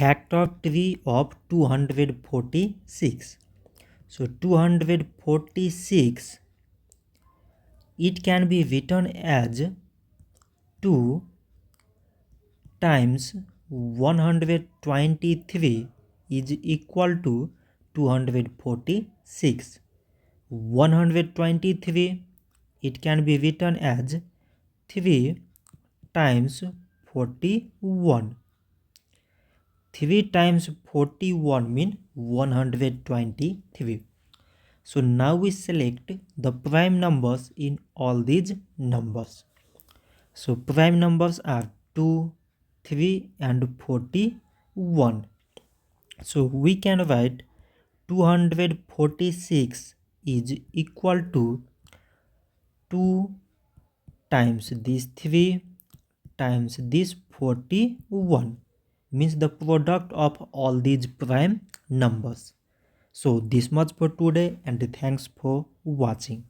factor 3 of 246. So 246, it can be written as 2 times 123 is equal to 246. 123, it can be written as 3 times 41. 3 times 41 means 123. So now we select the prime numbers in all these numbers. So prime numbers are 2, 3 and 41. So we can write 246 is equal to 2 times this 3 times this 41, means the product of all these prime numbers. So this much for today, and thanks for watching.